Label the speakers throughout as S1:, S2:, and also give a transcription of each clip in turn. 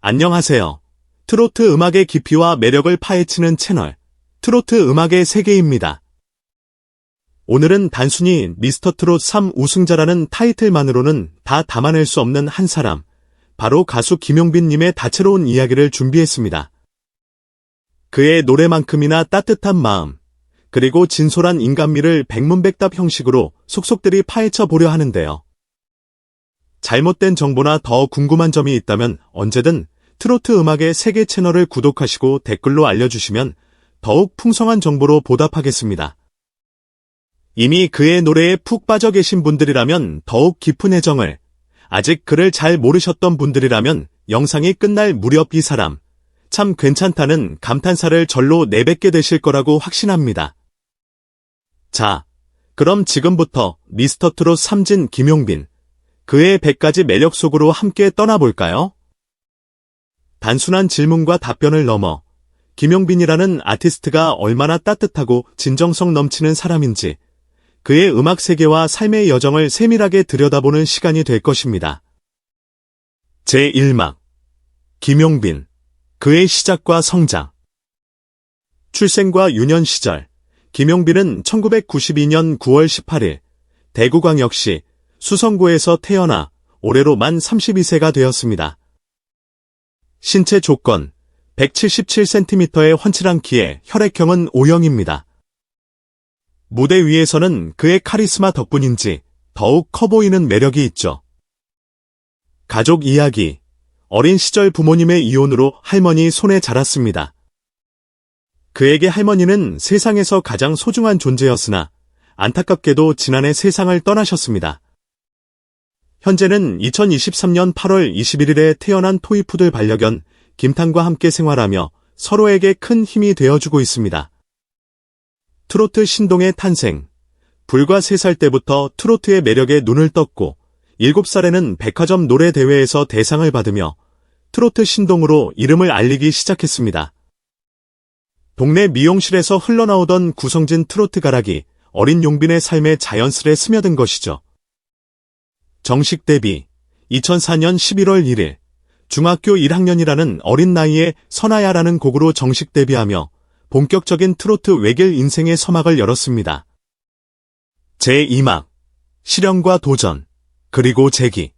S1: 안녕하세요. 트로트 음악의 깊이와 매력을 파헤치는 채널, 트로트 음악의 세계입니다. 오늘은 단순히 미스터트롯 3 우승자라는 타이틀만으로는 다 담아낼 수 없는 한 사람, 바로 가수 김용빈님의 다채로운 이야기를 준비했습니다. 그의 노래만큼이나 따뜻한 마음, 그리고 진솔한 인간미를 백문백답 형식으로 속속들이 파헤쳐 보려 하는데요. 잘못된 정보나 더 궁금한 점이 있다면 언제든 트로트 음악의 세계 채널을 구독하시고 댓글로 알려주시면 더욱 풍성한 정보로 보답하겠습니다. 이미 그의 노래에 푹 빠져 계신 분들이라면 더욱 깊은 애정을, 아직 그를 잘 모르셨던 분들이라면 영상이 끝날 무렵 이 사람, 참 괜찮다는 감탄사를 절로 내뱉게 되실 거라고 확신합니다. 자, 그럼 지금부터 미스터트롯 3진 김용빈, 그의 100가지 매력 속으로 함께 떠나볼까요? 단순한 질문과 답변을 넘어 김용빈이라는 아티스트가 얼마나 따뜻하고 진정성 넘치는 사람인지 그의 음악 세계와 삶의 여정을 세밀하게 들여다보는 시간이 될 것입니다. 제1막 김용빈, 그의 시작과 성장. 출생과 유년 시절, 김용빈은 1992년 9월 18일 대구광역시 수성구에서 태어나 올해로 만 32세가 되었습니다. 신체 조건, 177cm의 훤칠한 키에 혈액형은 O형입니다. 무대 위에서는 그의 카리스마 덕분인지 더욱 커 보이는 매력이 있죠. 가족 이야기, 어린 시절 부모님의 이혼으로 할머니 손에 자랐습니다. 그에게 할머니는 세상에서 가장 소중한 존재였으나 안타깝게도 지난해 세상을 떠나셨습니다. 현재는 2023년 8월 21일에 태어난 토이푸들 반려견 김탄과 함께 생활하며 서로에게 큰 힘이 되어주고 있습니다. 트로트 신동의 탄생. 불과 3살 때부터 트로트의 매력에 눈을 떴고 7살에는 백화점 노래 대회에서 대상을 받으며 트로트 신동으로 이름을 알리기 시작했습니다. 동네 미용실에서 흘러나오던 구성진 트로트 가락이 어린 용빈의 삶에 자연스레 스며든 것이죠. 정식 데뷔 2004년 11월 1일 중학교 1학년이라는 어린 나이에 선아야라는 곡으로 정식 데뷔하며 본격적인 트로트 외길 인생의 서막을 열었습니다. 제2막 실현과 도전, 그리고 재기.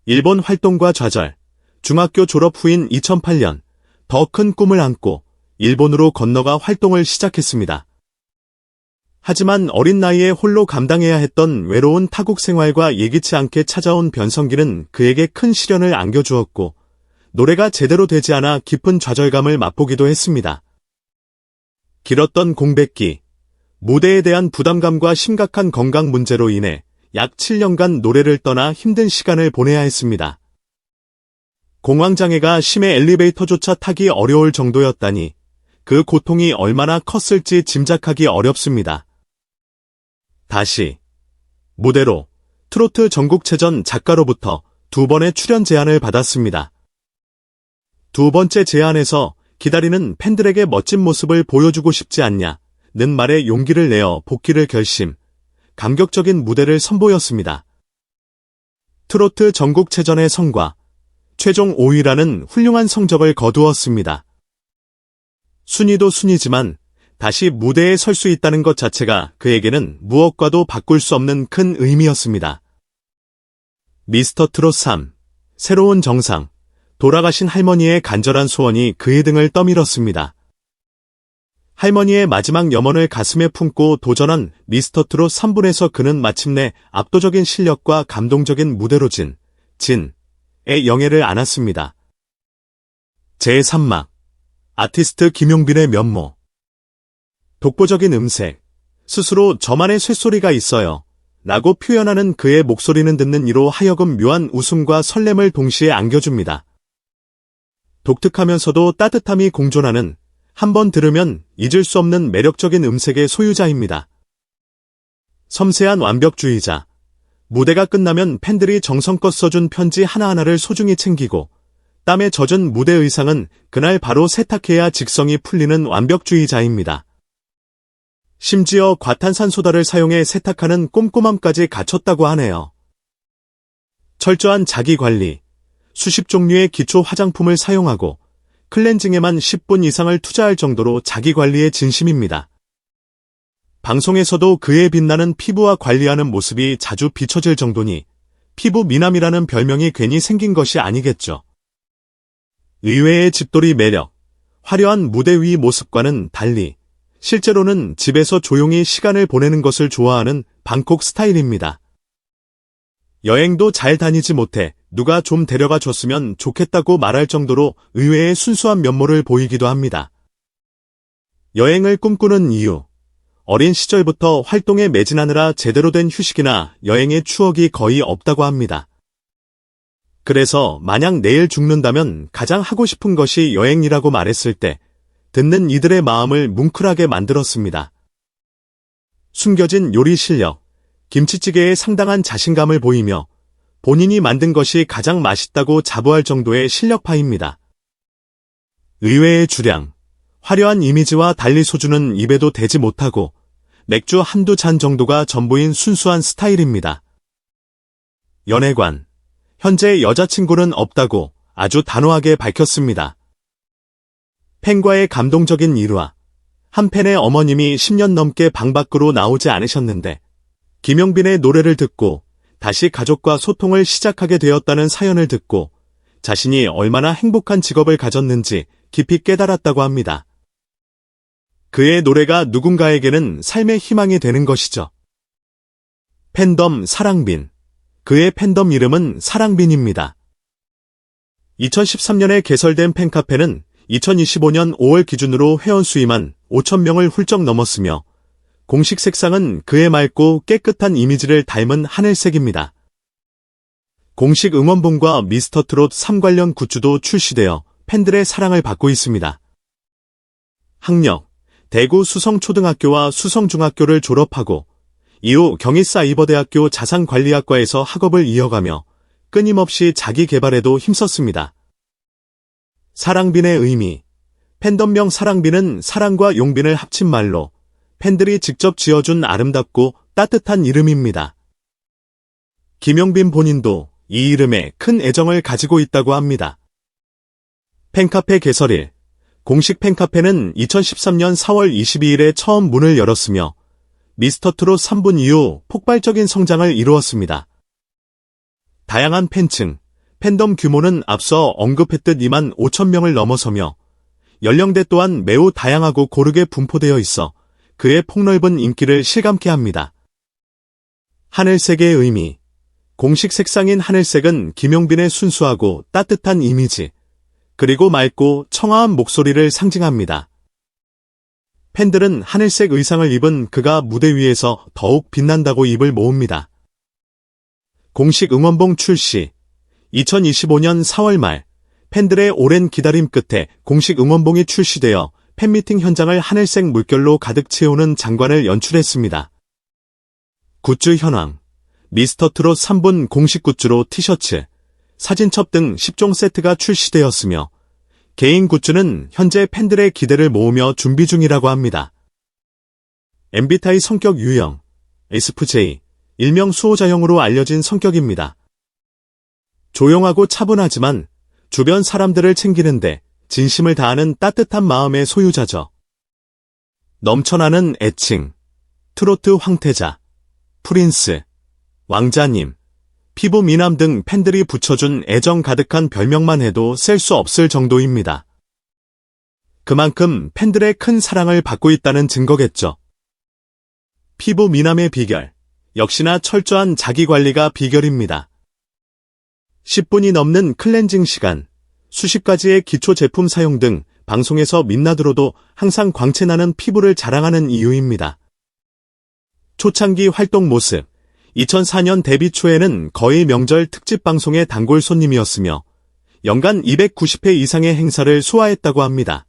S1: 일본 활동과 좌절. 중학교 졸업 후인 2008년 더 큰 꿈을 안고 일본으로 건너가 활동을 시작했습니다. 하지만 어린 나이에 홀로 감당해야 했던 외로운 타국 생활과 예기치 않게 찾아온 변성기는 그에게 큰 시련을 안겨주었고 노래가 제대로 되지 않아 깊은 좌절감을 맛보기도 했습니다. 길었던 공백기, 무대에 대한 부담감과 심각한 건강 문제로 인해 약 7년간 노래를 떠나 힘든 시간을 보내야 했습니다. 공황장애가 심해 엘리베이터조차 타기 어려울 정도였다니 그 고통이 얼마나 컸을지 짐작하기 어렵습니다. 다시 무대로 트로트 전국체전 작가로부터 2번의 출연 제안을 받았습니다. 2번째 제안에서 기다리는 팬들에게 멋진 모습을 보여주고 싶지 않냐는 말에 용기를 내어 복귀를 결심, 감격적인 무대를 선보였습니다. 트로트 전국체전의 성과, 최종 5위라는 훌륭한 성적을 거두었습니다. 순위도 순위지만 다시 무대에 설 수 있다는 것 자체가 그에게는 무엇과도 바꿀 수 없는 큰 의미였습니다. 미스터트롯 3, 새로운 정상. 돌아가신 할머니의 간절한 소원이 그의 등을 떠밀었습니다. 할머니의 마지막 염원을 가슴에 품고 도전한 미스터트롯 3분에서 그는 마침내 압도적인 실력과 감동적인 무대로 진의 영예를 안았습니다. 제3막 아티스트 김용빈의 면모. 독보적인 음색, 스스로 저만의 쇳소리가 있어요 라고 표현하는 그의 목소리는 듣는 이로 하여금 묘한 웃음과 설렘을 동시에 안겨줍니다. 독특하면서도 따뜻함이 공존하는, 한번 들으면 잊을 수 없는 매력적인 음색의 소유자입니다. 섬세한 완벽주의자. 무대가 끝나면 팬들이 정성껏 써준 편지 하나하나를 소중히 챙기고 땀에 젖은 무대 의상은 그날 바로 세탁해야 직성이 풀리는 완벽주의자입니다. 심지어 과탄산소다를 사용해 세탁하는 꼼꼼함까지 갖췄다고 하네요. 철저한 자기관리, 수십 종류의 기초 화장품을 사용하고 클렌징에만 10분 이상을 투자할 정도로 자기 관리에 진심입니다. 방송에서도 그의 빛나는 피부와 관리하는 모습이 자주 비춰질 정도니 피부 미남이라는 별명이 괜히 생긴 것이 아니겠죠. 의외의 집돌이 매력, 화려한 무대 위 모습과는 달리 실제로는 집에서 조용히 시간을 보내는 것을 좋아하는 방콕 스타일입니다. 여행도 잘 다니지 못해 누가 좀 데려가 줬으면 좋겠다고 말할 정도로 의외의 순수한 면모를 보이기도 합니다. 여행을 꿈꾸는 이유, 어린 시절부터 활동에 매진하느라 제대로 된 휴식이나 여행의 추억이 거의 없다고 합니다. 그래서 만약 내일 죽는다면 가장 하고 싶은 것이 여행이라고 말했을 때 듣는 이들의 마음을 뭉클하게 만들었습니다. 숨겨진 요리 실력, 김치찌개에 상당한 자신감을 보이며 본인이 만든 것이 가장 맛있다고 자부할 정도의 실력파입니다. 의외의 주량, 화려한 이미지와 달리 소주는 입에도 대지 못하고 맥주 한두 잔 정도가 전부인 순수한 스타일입니다. 연애관, 현재 여자친구는 없다고 아주 단호하게 밝혔습니다. 팬과의 감동적인 일화, 한 팬의 어머님이 10년 넘게 방 밖으로 나오지 않으셨는데 김용빈의 노래를 듣고 다시 가족과 소통을 시작하게 되었다는 사연을 듣고 자신이 얼마나 행복한 직업을 가졌는지 깊이 깨달았다고 합니다. 그의 노래가 누군가에게는 삶의 희망이 되는 것이죠. 팬덤 사랑빈. 그의 팬덤 이름은 사랑빈입니다. 2013년에 개설된 팬카페는 2025년 5월 기준으로 회원 수위만 5,000명을 훌쩍 넘었으며 공식 색상은 그의 맑고 깨끗한 이미지를 닮은 하늘색입니다. 공식 응원봉과 미스터트롯 3 관련 굿즈도 출시되어 팬들의 사랑을 받고 있습니다. 학력, 대구 수성초등학교와 수성중학교를 졸업하고 이후 경희사이버대학교 자산관리학과에서 학업을 이어가며 끊임없이 자기 개발에도 힘썼습니다. 사랑빈의 의미, 팬덤명 사랑빈은 사랑과 용빈을 합친 말로 팬들이 직접 지어준 아름답고 따뜻한 이름입니다. 김용빈 본인도 이 이름에 큰 애정을 가지고 있다고 합니다. 팬카페 개설일, 공식 팬카페는 2013년 4월 22일에 처음 문을 열었으며 미스터트롯 3분 이후 폭발적인 성장을 이루었습니다. 다양한 팬층, 팬덤 규모는 앞서 언급했듯 2만 5천 명을 넘어서며 연령대 또한 매우 다양하고 고르게 분포되어 있어 그의 폭넓은 인기를 실감케 합니다. 하늘색의 의미, 공식 색상인 하늘색은 김용빈의 순수하고 따뜻한 이미지, 그리고 맑고 청아한 목소리를 상징합니다. 팬들은 하늘색 의상을 입은 그가 무대 위에서 더욱 빛난다고 입을 모읍니다. 공식 응원봉 출시, 2025년 4월 말 팬들의 오랜 기다림 끝에 공식 응원봉이 출시되어 팬미팅 현장을 하늘색 물결로 가득 채우는 장관을 연출했습니다. 굿즈 현황, 미스터트롯 3분 공식 굿즈로 티셔츠, 사진첩 등 10종 세트가 출시되었으며 개인 굿즈는 현재 팬들의 기대를 모으며 준비 중이라고 합니다. MBTI 성격 유형, SFJ, 일명 수호자형으로 알려진 성격입니다. 조용하고 차분하지만 주변 사람들을 챙기는데 진심을 다하는 따뜻한 마음의 소유자죠. 넘쳐나는 애칭, 트로트 황태자, 프린스, 왕자님, 피부 미남 등 팬들이 붙여준 애정 가득한 별명만 해도 셀 수 없을 정도입니다. 그만큼 팬들의 큰 사랑을 받고 있다는 증거겠죠. 피부 미남의 비결, 역시나 철저한 자기관리가 비결입니다. 10분이 넘는 클렌징 시간, 수십 가지의 기초 제품 사용 등 방송에서 민낯으로도 항상 광채나는 피부를 자랑하는 이유입니다. 초창기 활동 모습, 2004년 데뷔 초에는 거의 명절 특집 방송의 단골 손님이었으며 연간 290회 이상의 행사를 소화했다고 합니다.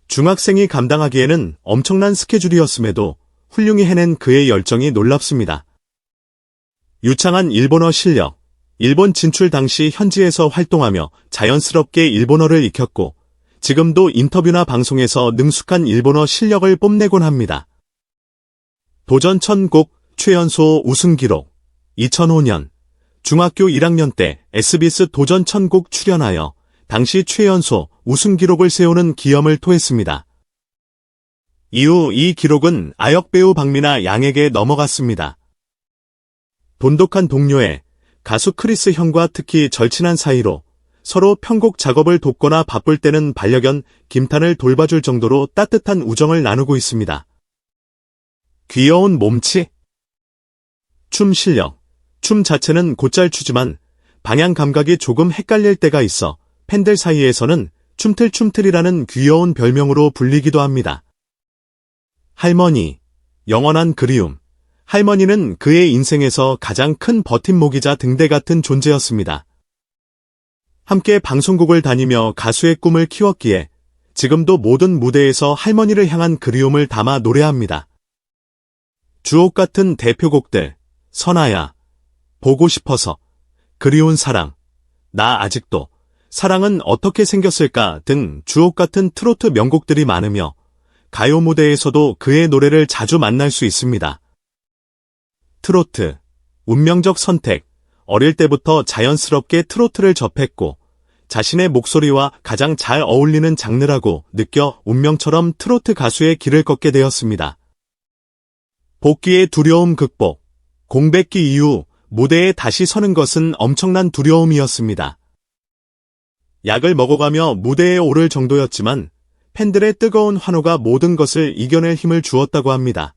S1: 중학생이 감당하기에는 엄청난 스케줄이었음에도 훌륭히 해낸 그의 열정이 놀랍습니다. 유창한 일본어 실력, 일본 진출 당시 현지에서 활동하며 자연스럽게 일본어를 익혔고 지금도 인터뷰나 방송에서 능숙한 일본어 실력을 뽐내곤 합니다. 도전 1000곡 최연소 우승 기록 2005년 중학교 1학년 때 SBS 도전 천국 출연하여 당시 최연소 우승 기록을 세우는 기염을 토했습니다. 이후 이 기록은 아역 배우 박미나 양에게 넘어갔습니다. 돈독한 동료의 가수 크리스 형과 특히 절친한 사이로 서로 편곡 작업을 돕거나 바쁠 때는 반려견 김탄을 돌봐줄 정도로 따뜻한 우정을 나누고 있습니다. 귀여운 몸치? 춤 실력. 춤 자체는 곧잘 추지만 방향 감각이 조금 헷갈릴 때가 있어 팬들 사이에서는 춤틀춤틀이라는 귀여운 별명으로 불리기도 합니다. 할머니, 영원한 그리움. 할머니는 그의 인생에서 가장 큰 버팀목이자 등대 같은 존재였습니다. 함께 방송국을 다니며 가수의 꿈을 키웠기에 지금도 모든 무대에서 할머니를 향한 그리움을 담아 노래합니다. 주옥 같은 대표곡들, 선아야, 보고 싶어서, 그리운 사랑, 나 아직도, 사랑은 어떻게 생겼을까 등 주옥 같은 트로트 명곡들이 많으며 가요 무대에서도 그의 노래를 자주 만날 수 있습니다. 트로트, 운명적 선택, 어릴 때부터 자연스럽게 트로트를 접했고 자신의 목소리와 가장 잘 어울리는 장르라고 느껴 운명처럼 트로트 가수의 길을 걷게 되었습니다. 복귀의 두려움 극복, 공백기 이후 무대에 다시 서는 것은 엄청난 두려움이었습니다. 약을 먹어가며 무대에 오를 정도였지만 팬들의 뜨거운 환호가 모든 것을 이겨낼 힘을 주었다고 합니다.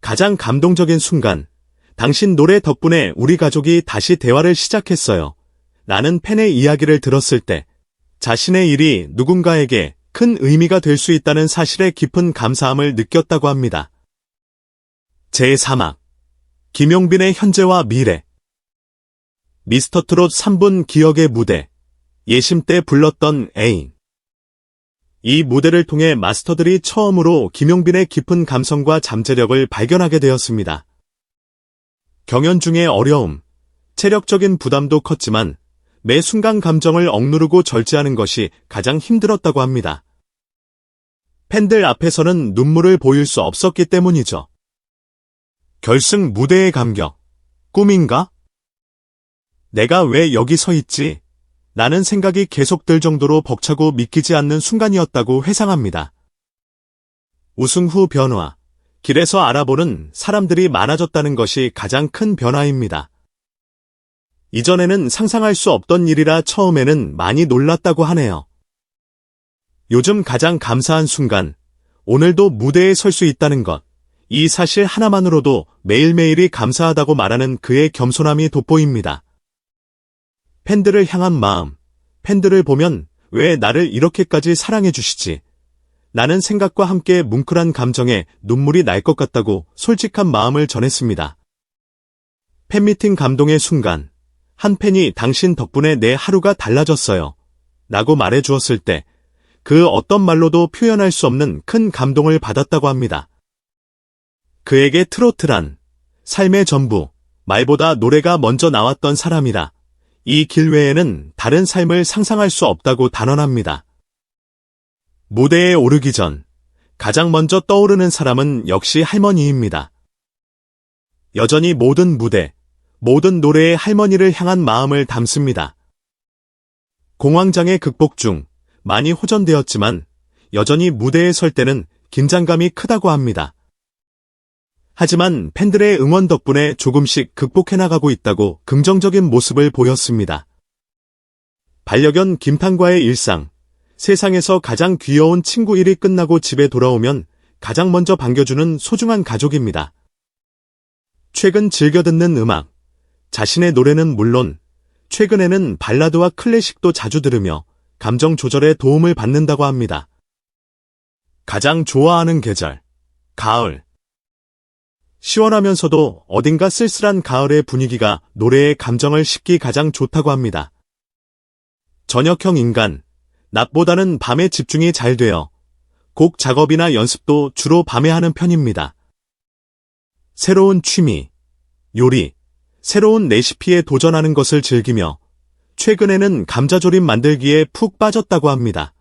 S1: 가장 감동적인 순간, 당신 노래 덕분에 우리 가족이 다시 대화를 시작했어요. 라는 팬의 이야기를 들었을 때 자신의 일이 누군가에게 큰 의미가 될 수 있다는 사실에 깊은 감사함을 느꼈다고 합니다. 제3막 김용빈의 현재와 미래. 미스터트롯 3분 기억의 무대. 예심 때 불렀던 애인. 이 무대를 통해 마스터들이 처음으로 김용빈의 깊은 감성과 잠재력을 발견하게 되었습니다. 경연 중의 어려움, 체력적인 부담도 컸지만 매 순간 감정을 억누르고 절제하는 것이 가장 힘들었다고 합니다. 팬들 앞에서는 눈물을 보일 수 없었기 때문이죠. 결승 무대의 감격. 꿈인가? 내가 왜 여기 서 있지? 라는 생각이 계속 들 정도로 벅차고 믿기지 않는 순간이었다고 회상합니다. 우승 후 변화. 길에서 알아보는 사람들이 많아졌다는 것이 가장 큰 변화입니다. 이전에는 상상할 수 없던 일이라 처음에는 많이 놀랐다고 하네요. 요즘 가장 감사한 순간, 오늘도 무대에 설 수 있다는 것. 이 사실 하나만으로도 매일매일이 감사하다고 말하는 그의 겸손함이 돋보입니다. 팬들을 향한 마음, 팬들을 보면 왜 나를 이렇게까지 사랑해 주시지? 라는 생각과 함께 뭉클한 감정에 눈물이 날 것 같다고 솔직한 마음을 전했습니다. 팬미팅 감동의 순간, 한 팬이 당신 덕분에 내 하루가 달라졌어요. 라고 말해 주었을 때, 그 어떤 말로도 표현할 수 없는 큰 감동을 받았다고 합니다. 그에게 트로트란 삶의 전부, 말보다 노래가 먼저 나왔던 사람이라 이 길 외에는 다른 삶을 상상할 수 없다고 단언합니다. 무대에 오르기 전 가장 먼저 떠오르는 사람은 역시 할머니입니다. 여전히 모든 무대, 모든 노래에 할머니를 향한 마음을 담습니다. 공황장애 극복 중 많이 호전되었지만 여전히 무대에 설 때는 긴장감이 크다고 합니다. 하지만 팬들의 응원 덕분에 조금씩 극복해 나가고 있다고 긍정적인 모습을 보였습니다. 반려견 김탄과의 일상. 세상에서 가장 귀여운 친구 일이 끝나고 집에 돌아오면 가장 먼저 반겨주는 소중한 가족입니다. 최근 즐겨 듣는 음악. 자신의 노래는 물론 최근에는 발라드와 클래식도 자주 들으며 감정 조절에 도움을 받는다고 합니다. 가장 좋아하는 계절. 가을. 시원하면서도 어딘가 쓸쓸한 가을의 분위기가 노래의 감정을 싣기 가장 좋다고 합니다. 저녁형 인간, 낮보다는 밤에 집중이 잘 되어 곡 작업이나 연습도 주로 밤에 하는 편입니다. 새로운 취미, 요리, 새로운 레시피에 도전하는 것을 즐기며 최근에는 감자조림 만들기에 푹 빠졌다고 합니다.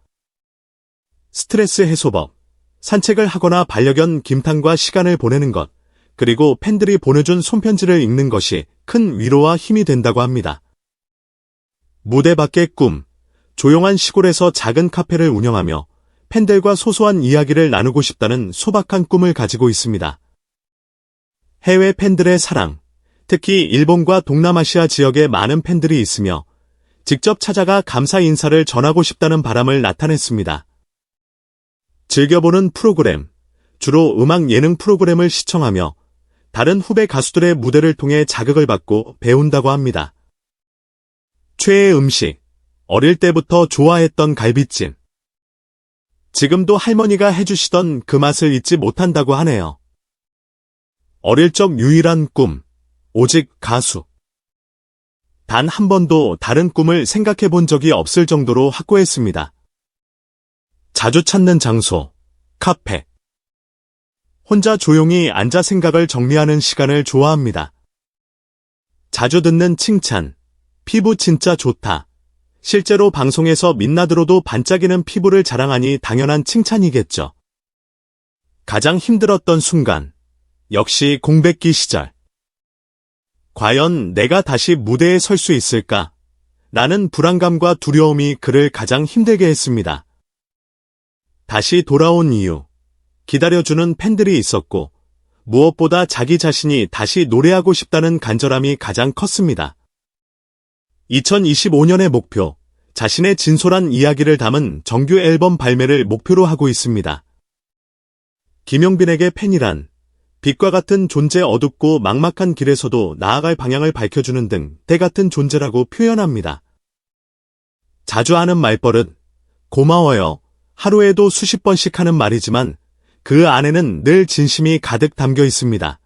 S1: 스트레스 해소법, 산책을 하거나 반려견 김탄과 시간을 보내는 것, 그리고 팬들이 보내준 손편지를 읽는 것이 큰 위로와 힘이 된다고 합니다. 무대 밖의 꿈, 조용한 시골에서 작은 카페를 운영하며 팬들과 소소한 이야기를 나누고 싶다는 소박한 꿈을 가지고 있습니다. 해외 팬들의 사랑, 특히 일본과 동남아시아 지역에 많은 팬들이 있으며 직접 찾아가 감사 인사를 전하고 싶다는 바람을 나타냈습니다. 즐겨보는 프로그램, 주로 음악 예능 프로그램을 시청하며 다른 후배 가수들의 무대를 통해 자극을 받고 배운다고 합니다. 최애 음식, 어릴 때부터 좋아했던 갈비찜. 지금도 할머니가 해주시던 그 맛을 잊지 못한다고 하네요. 어릴 적 유일한 꿈, 오직 가수. 단 한 번도 다른 꿈을 생각해 본 적이 없을 정도로 확고했습니다. 자주 찾는 장소, 카페. 혼자 조용히 앉아 생각을 정리하는 시간을 좋아합니다. 자주 듣는 칭찬, 피부 진짜 좋다. 실제로 방송에서 민낯으로도 반짝이는 피부를 자랑하니 당연한 칭찬이겠죠. 가장 힘들었던 순간, 역시 공백기 시절. 과연 내가 다시 무대에 설 수 있을까? 라는 불안감과 두려움이 그를 가장 힘들게 했습니다. 다시 돌아온 이유, 기다려주는 팬들이 있었고, 무엇보다 자기 자신이 다시 노래하고 싶다는 간절함이 가장 컸습니다. 2025년의 목표, 자신의 진솔한 이야기를 담은 정규 앨범 발매를 목표로 하고 있습니다. 김용빈에게 팬이란, 빛과 같은 존재 어둡고 막막한 길에서도 나아갈 방향을 밝혀주는 등 때 같은 존재라고 표현합니다. 자주 하는 말버릇, 고마워요. 하루에도 수십 번씩 하는 말이지만 그 안에는 늘 진심이 가득 담겨 있습니다.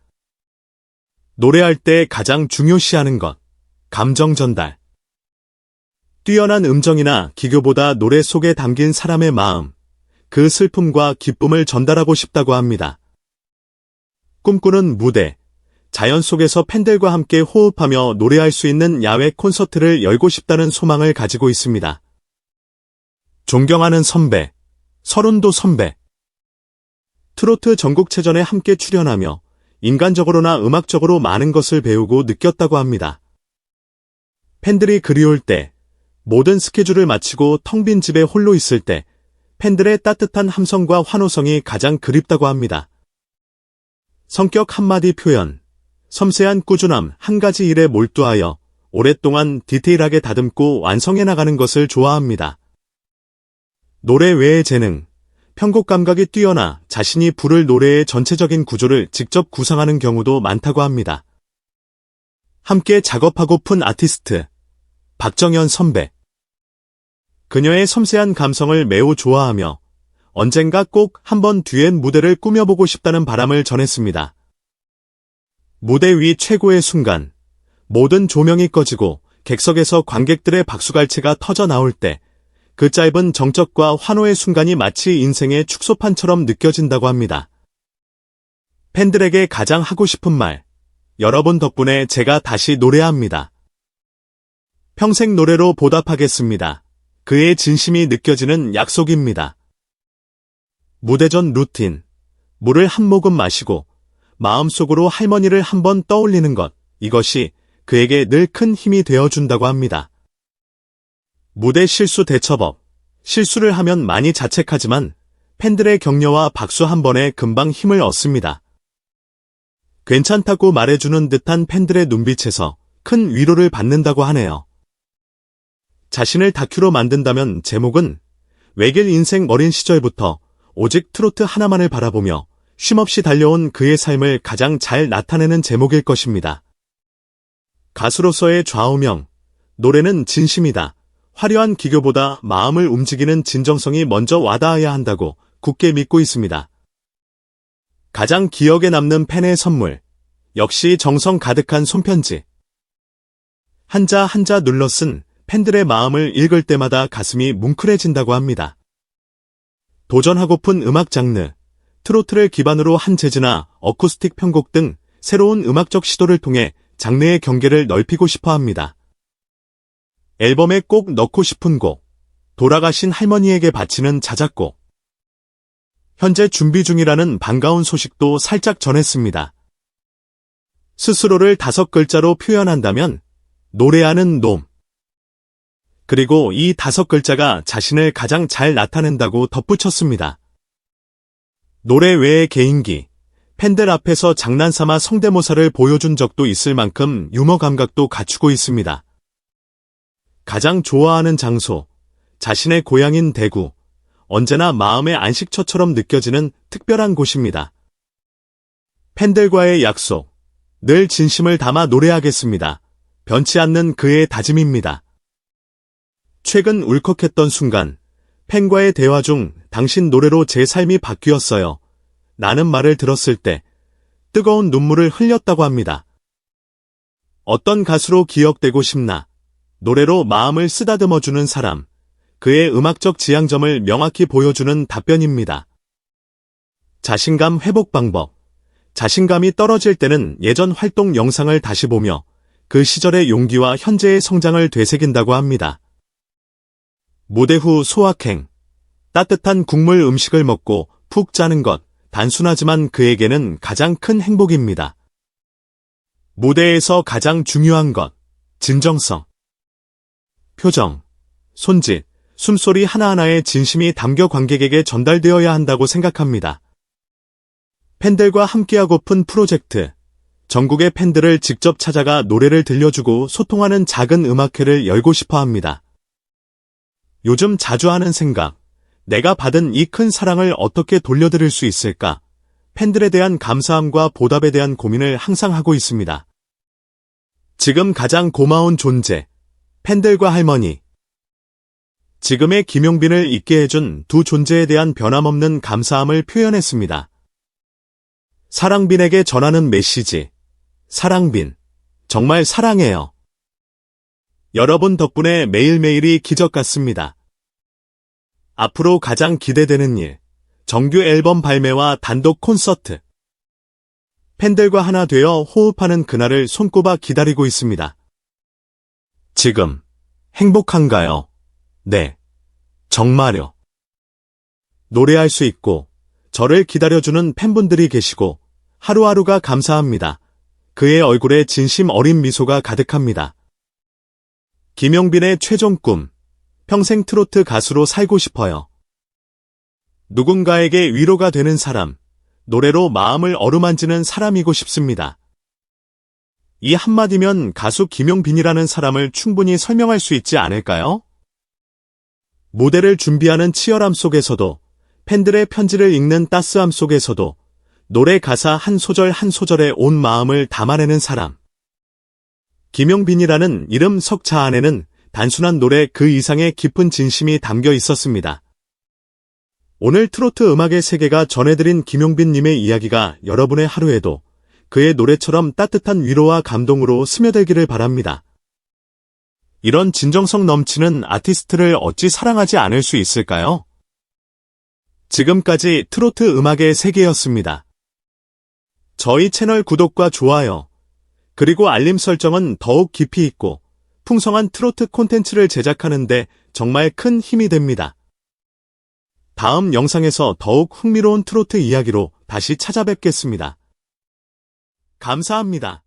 S1: 노래할 때 가장 중요시하는 것, 감정 전달. 뛰어난 음정이나 기교보다 노래 속에 담긴 사람의 마음, 그 슬픔과 기쁨을 전달하고 싶다고 합니다. 꿈꾸는 무대, 자연 속에서 팬들과 함께 호흡하며 노래할 수 있는 야외 콘서트를 열고 싶다는 소망을 가지고 있습니다. 존경하는 선배, 서른도 선배. 트로트 전국체전에 함께 출연하며 인간적으로나 음악적으로 많은 것을 배우고 느꼈다고 합니다. 팬들이 그리울 때, 모든 스케줄을 마치고 텅 빈 집에 홀로 있을 때, 팬들의 따뜻한 함성과 환호성이 가장 그립다고 합니다. 성격 한마디 표현, 섬세한 꾸준함 한 가지 일에 몰두하여 오랫동안 디테일하게 다듬고 완성해 나가는 것을 좋아합니다. 노래 외의 재능, 편곡 감각이 뛰어나 자신이 부를 노래의 전체적인 구조를 직접 구상하는 경우도 많다고 합니다. 함께 작업하고픈 아티스트, 박정현 선배. 그녀의 섬세한 감성을 매우 좋아하며 언젠가 꼭 한번 듀엣 무대를 꾸며보고 싶다는 바람을 전했습니다. 무대 위 최고의 순간, 모든 조명이 꺼지고 객석에서 관객들의 박수갈채가 터져 나올 때, 그 짧은 정적과 환호의 순간이 마치 인생의 축소판처럼 느껴진다고 합니다. 팬들에게 가장 하고 싶은 말, 여러분 덕분에 제가 다시 노래합니다. 평생 노래로 보답하겠습니다. 그의 진심이 느껴지는 약속입니다. 무대 전 루틴, 물을 한 모금 마시고 마음속으로 할머니를 한번 떠올리는 것, 이것이 그에게 늘 큰 힘이 되어준다고 합니다. 무대 실수 대처법, 실수를 하면 많이 자책하지만 팬들의 격려와 박수 한 번에 금방 힘을 얻습니다. 괜찮다고 말해주는 듯한 팬들의 눈빛에서 큰 위로를 받는다고 하네요. 자신을 다큐로 만든다면 제목은 외길 인생 어린 시절부터 오직 트로트 하나만을 바라보며 쉼없이 달려온 그의 삶을 가장 잘 나타내는 제목일 것입니다. 가수로서의 좌우명, 노래는 진심이다. 화려한 기교보다 마음을 움직이는 진정성이 먼저 와닿아야 한다고 굳게 믿고 있습니다. 가장 기억에 남는 팬의 선물, 역시 정성 가득한 손편지. 한자 한자 눌러 쓴 팬들의 마음을 읽을 때마다 가슴이 뭉클해진다고 합니다. 도전하고픈 음악 장르, 트로트를 기반으로 한 재즈나 어쿠스틱 편곡 등 새로운 음악적 시도를 통해 장르의 경계를 넓히고 싶어 합니다. 앨범에 꼭 넣고 싶은 곡, 돌아가신 할머니에게 바치는 자작곡. 현재 준비 중이라는 반가운 소식도 살짝 전했습니다. 스스로를 5글자로 표현한다면 노래하는 놈. 그리고 이 5글자가 자신을 가장 잘 나타낸다고 덧붙였습니다. 노래 외의 개인기, 팬들 앞에서 장난삼아 성대모사를 보여준 적도 있을 만큼 유머 감각도 갖추고 있습니다. 가장 좋아하는 장소, 자신의 고향인 대구, 언제나 마음의 안식처처럼 느껴지는 특별한 곳입니다. 팬들과의 약속, 늘 진심을 담아 노래하겠습니다. 변치 않는 그의 다짐입니다. 최근 울컥했던 순간, 팬과의 대화 중 당신 노래로 제 삶이 바뀌었어요. 라는 말을 들었을 때 뜨거운 눈물을 흘렸다고 합니다. 어떤 가수로 기억되고 싶나? 노래로 마음을 쓰다듬어주는 사람, 그의 음악적 지향점을 명확히 보여주는 답변입니다. 자신감 회복 방법. 자신감이 떨어질 때는 예전 활동 영상을 다시 보며 그 시절의 용기와 현재의 성장을 되새긴다고 합니다. 무대 후 소확행. 따뜻한 국물 음식을 먹고 푹 자는 것, 단순하지만 그에게는 가장 큰 행복입니다. 무대에서 가장 중요한 것, 진정성. 표정, 손짓, 숨소리 하나하나에 진심이 담겨 관객에게 전달되어야 한다고 생각합니다. 팬들과 함께하고픈 프로젝트. 전국의 팬들을 직접 찾아가 노래를 들려주고 소통하는 작은 음악회를 열고 싶어 합니다. 요즘 자주 하는 생각. 내가 받은 이 큰 사랑을 어떻게 돌려드릴 수 있을까? 팬들에 대한 감사함과 보답에 대한 고민을 항상 하고 있습니다. 지금 가장 고마운 존재. 팬들과 할머니. 지금의 김용빈을 있게 해준 두 존재에 대한 변함없는 감사함을 표현했습니다. 사랑빈에게 전하는 메시지. 사랑빈. 정말 사랑해요. 여러분 덕분에 매일매일이 기적 같습니다. 앞으로 가장 기대되는 일. 정규 앨범 발매와 단독 콘서트. 팬들과 하나 되어 호흡하는 그날을 손꼽아 기다리고 있습니다. 지금 행복한가요? 네. 정말요. 노래할 수 있고 저를 기다려주는 팬분들이 계시고 하루하루가 감사합니다. 그의 얼굴에 진심 어린 미소가 가득합니다. 김용빈의 최종 꿈. 평생 트로트 가수로 살고 싶어요. 누군가에게 위로가 되는 사람, 노래로 마음을 어루만지는 사람이고 싶습니다. 이 한마디면 가수 김용빈이라는 사람을 충분히 설명할 수 있지 않을까요? 무대를 준비하는 치열함 속에서도, 팬들의 편지를 읽는 따스함 속에서도 노래 가사 한 소절 한 소절에 온 마음을 담아내는 사람. 김용빈이라는 이름 석자 안에는 단순한 노래 그 이상의 깊은 진심이 담겨 있었습니다. 오늘 트로트 음악의 세계가 전해드린 김용빈님의 이야기가 여러분의 하루에도 그의 노래처럼 따뜻한 위로와 감동으로 스며들기를 바랍니다. 이런 진정성 넘치는 아티스트를 어찌 사랑하지 않을 수 있을까요? 지금까지 트로트 음악의 세계였습니다. 저희 채널 구독과 좋아요, 그리고 알림 설정은 더욱 깊이 있고 풍성한 트로트 콘텐츠를 제작하는 데 정말 큰 힘이 됩니다. 다음 영상에서 더욱 흥미로운 트로트 이야기로 다시 찾아뵙겠습니다. 감사합니다.